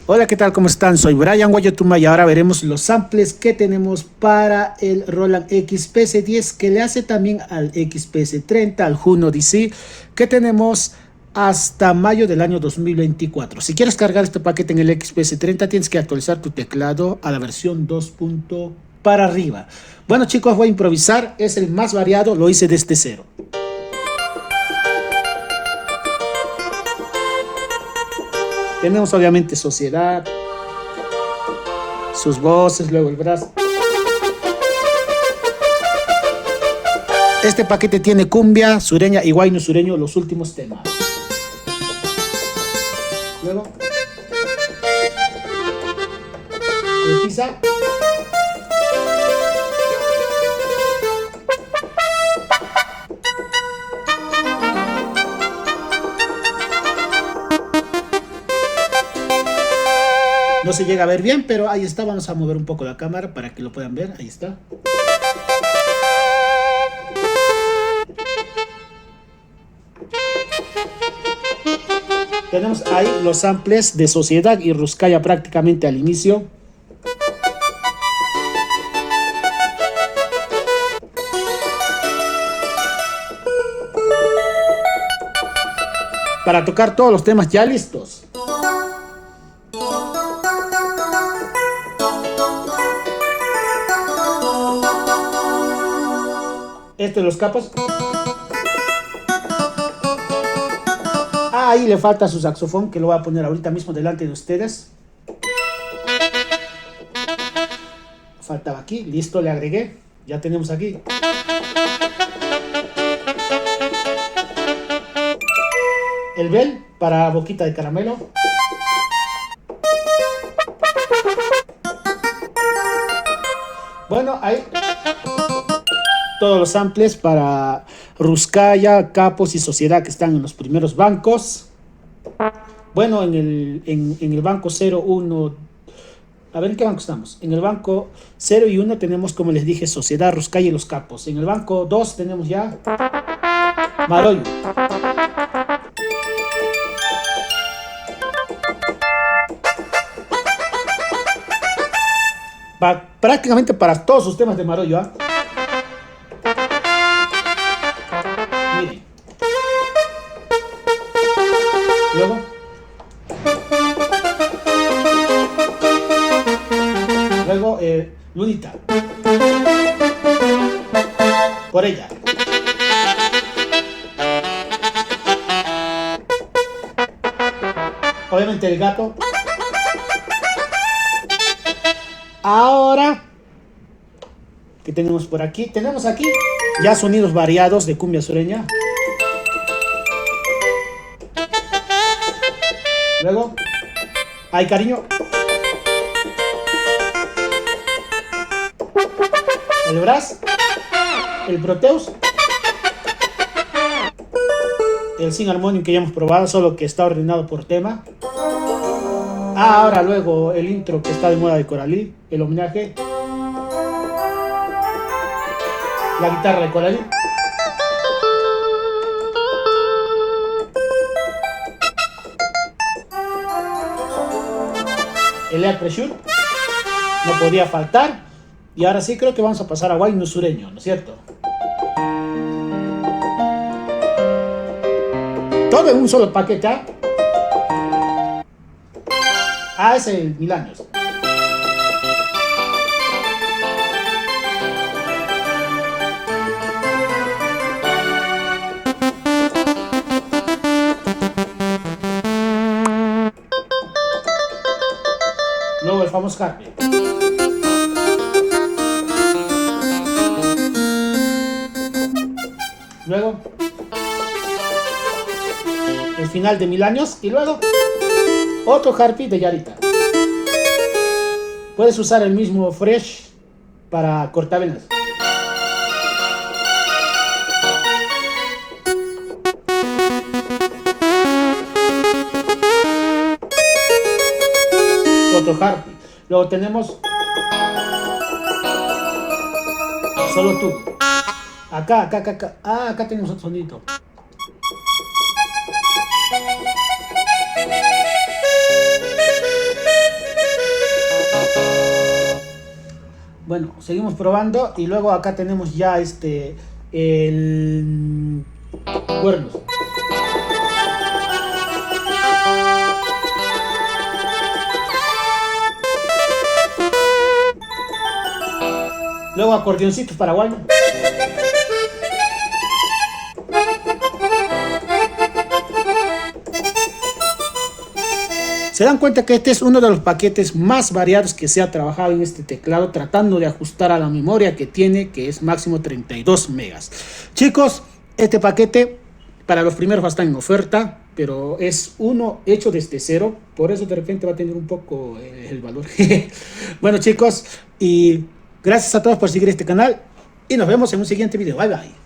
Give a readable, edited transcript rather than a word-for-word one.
Hola, ¿qué tal? ¿Cómo están? Soy Brian Guayotuma y ahora veremos los samples que tenemos para el Roland XPS10 que le hace también al XPS30, al Juno DC, que tenemos hasta mayo del año 2024. Si quieres cargar este paquete en el XPS30 tienes que actualizar tu teclado a la versión 2. Para arriba. Bueno chicos, voy a improvisar, es el más variado, lo hice desde cero. Tenemos obviamente Sociedad, sus voces, luego el brazo. Este paquete tiene cumbia, sureña y guayno sureño, los últimos temas. Luego, precisa. No se llega a ver bien, pero ahí está. Vamos a mover un poco la cámara para que lo puedan ver. Ahí está. Tenemos ahí los samples de Sociedad y Ruskaya prácticamente al inicio. Para tocar todos los temas ya listos. Este de los capos. Ahí le falta su saxofón, que lo voy a poner ahorita mismo delante de ustedes. Faltaba aquí, listo, le agregué. Ya tenemos aquí. El bell para boquita de caramelo. Bueno, ahí todos los samples para Ruskaya, Capos y Sociedad que están en los primeros bancos. Bueno, en el banco 0, 1. A ver en qué banco estamos. En el banco 0 y 1 tenemos, como les dije, Sociedad, Ruskaya y los Capos. En el banco 2 tenemos ya Maroyo. Prácticamente para todos sus temas de Maroyo, ¿eh? Miren. Luego. Luego, Lunita. Por ella. Obviamente el gato. Ahora, ¿qué tenemos por aquí? Tenemos aquí ya sonidos variados de cumbia sureña. Luego, ay cariño. El brass. El proteus. El sin armonium que ya hemos probado, solo que está ordenado por tema. Ahora luego el intro que está de moda de Coralí, el homenaje. La guitarra de Coralí. El air pressure. No podía faltar. Y ahora sí creo que vamos a pasar a guayno sureño, ¿no es cierto? Todo en un solo paquete, ¿eh? Ah, es el 1000 años. Luego el famoso Harpy. Luego el final de 1000 años. Y luego otro Harpy de Yarita. Puedes usar el mismo fresh para cortavenas. Otro Harpy. Luego tenemos solo tú. Acá. Ah, acá tenemos otro sonido. Bueno, seguimos probando y luego acá tenemos ya el cuernos. Luego acordeoncitos paraguayos. Se dan cuenta que este es uno de los paquetes más variados que se ha trabajado en este teclado, tratando de ajustar a la memoria que tiene, que es máximo 32 megas. Chicos, este paquete para los primeros va a estar en oferta, pero es uno hecho desde cero, por eso de repente va a tener un poco el valor. Bueno chicos, y gracias a todos por seguir este canal y nos vemos en un siguiente video. Bye bye.